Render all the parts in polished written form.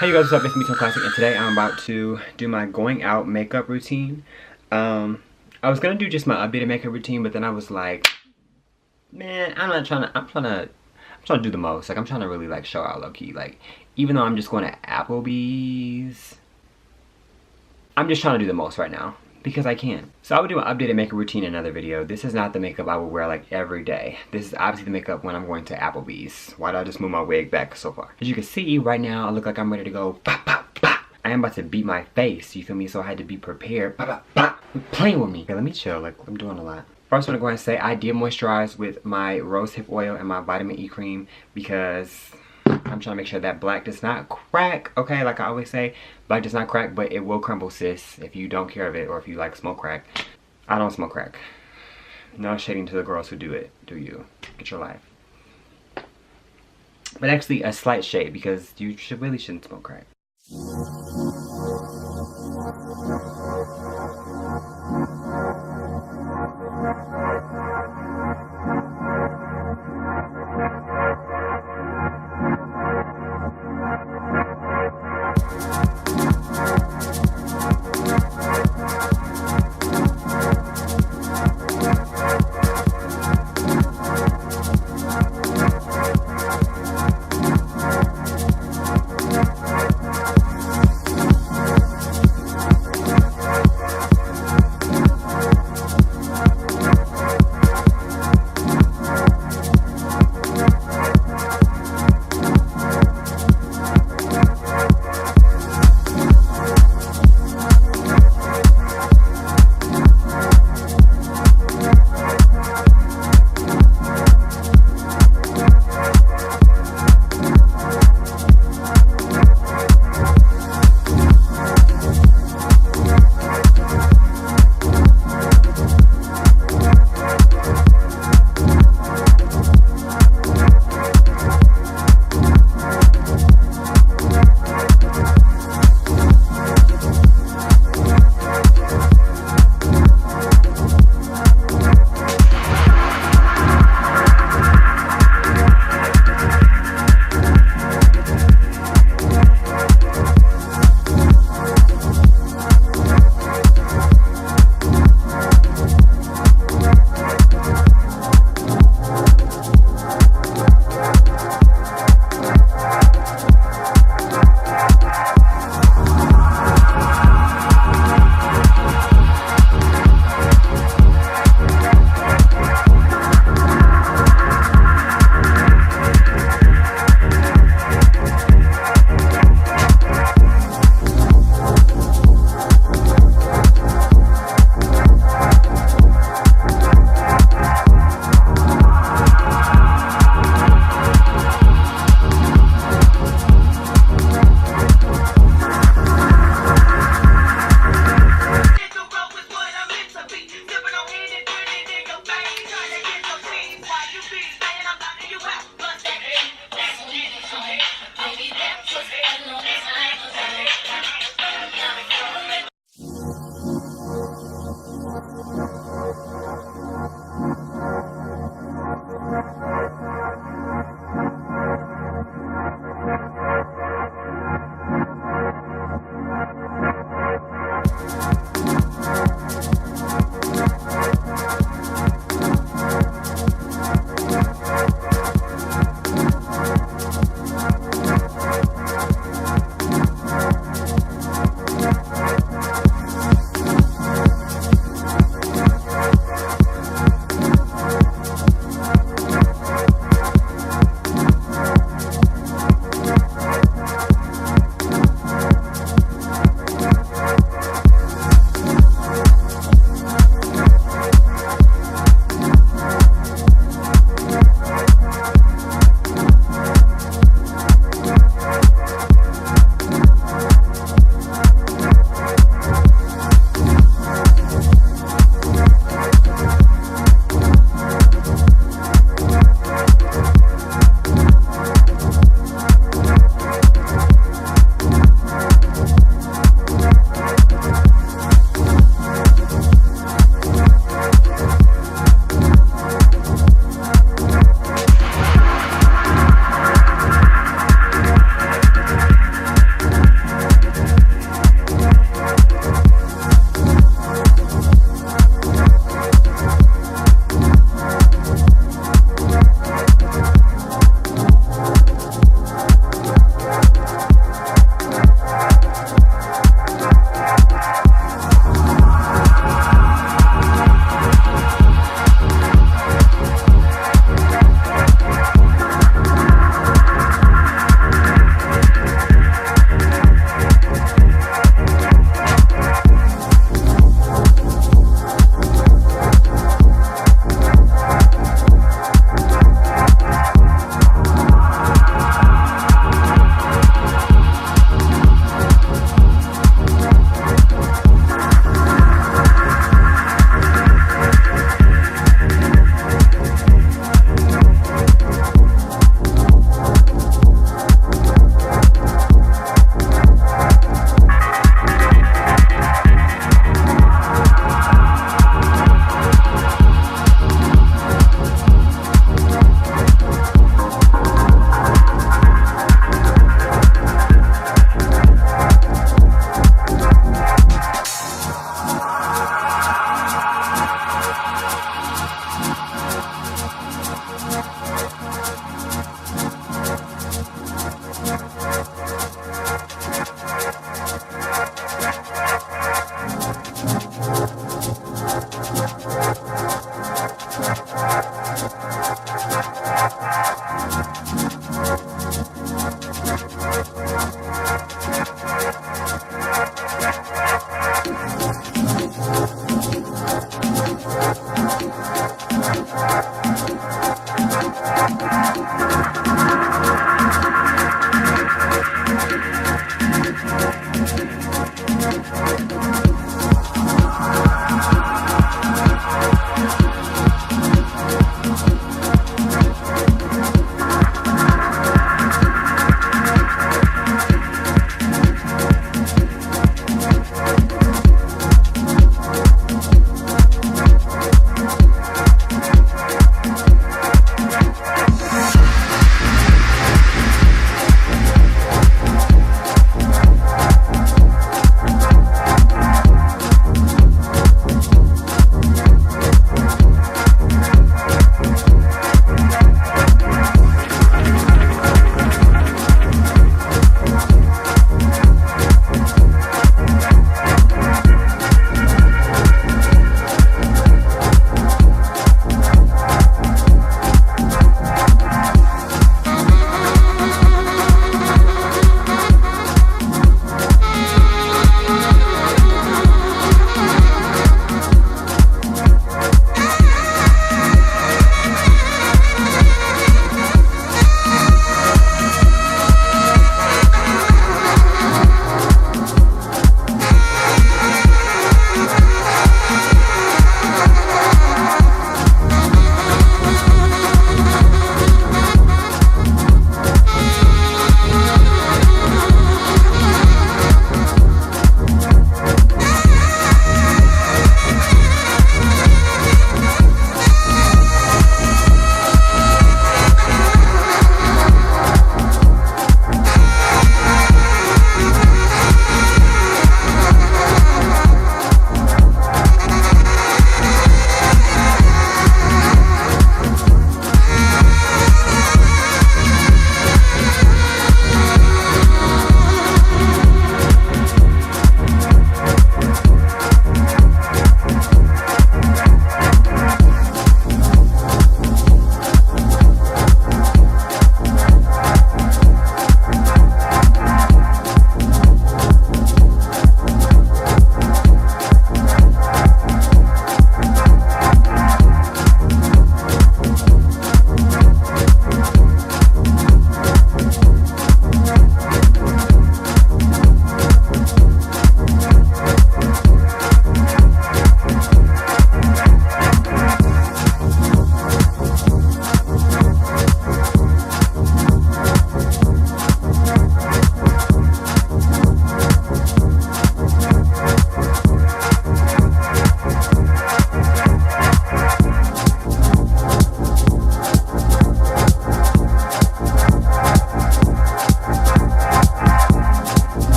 Hey you guys, what's up? It's me, Tom Classic, and today I'm about to do my going out makeup routine. I was gonna do just my updated makeup routine, but then I was like, man, I'm trying to do the most. Like, I'm trying to really like show out low key. Like, even though I'm just going to Applebees, I'm just trying to do the most right now because I can. So I would do an updated makeup routine in another video. This is not the makeup I would wear like every day. This is obviously the makeup when I'm going to Applebees. Why did I just move my wig back so far? As you can see right now, I look like I'm ready to go pop, pop, pop. I am about to beat my face, you feel me? So I had to be prepared. Pop, pop, pop. Quit playing with me. Okay, let me chill, like I'm doing a lot. First, I'm gonna go ahead and say I did moisturize with my rose hip oil and my vitamin E cream because I'm trying to make sure that black does not crack, okay? Like I always say, black does not crack, but it will crumble, sis, if you don't care of it or if you like smoke crack. I don't smoke crack. No shading to the girls who do it. Do you? Get your life. But actually, a slight shade because you really shouldn't smoke crack.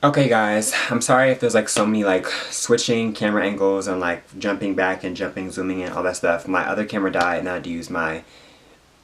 Okay guys, I'm sorry if there's like so many like switching camera angles and like jumping back and jumping, zooming in, all that stuff. My other camera died and I had to use my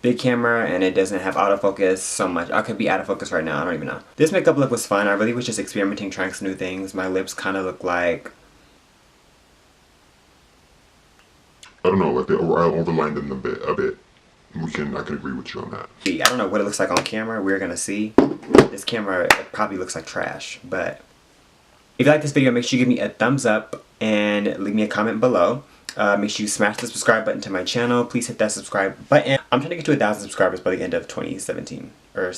big camera and it doesn't have autofocus so much. I could be out of focus right now, I don't even know. This makeup look was fun. I really was just experimenting, trying some new things. My lips kind of look like, I don't know, like I overlined them a bit. I can agree with you on that. I don't know what it looks like on camera. We're gonna see. This camera, it probably looks like trash, but if you like this video, make sure you give me a thumbs up and leave me a comment below. Make sure you smash the subscribe button to my channel. Please hit that subscribe button. I'm trying to get to 1,000 subscribers by the end of 2017. You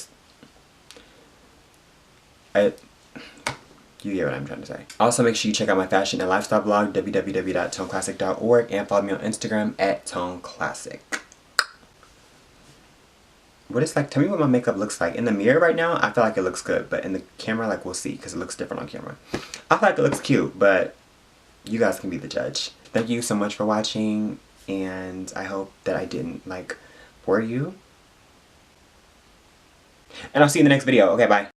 hear what I'm trying to say. Also, make sure you check out my fashion and lifestyle blog, www.toneclassic.org, and follow me on Instagram at toneclassic. What is like, tell me what my makeup looks like. In the mirror right now, I feel like it looks good, but in the camera, like, we'll see, because it looks different on camera. I feel like it looks cute, but you guys can be the judge. Thank you so much for watching, and I hope that I didn't, like, bore you. And I'll see you in the next video. Okay, bye.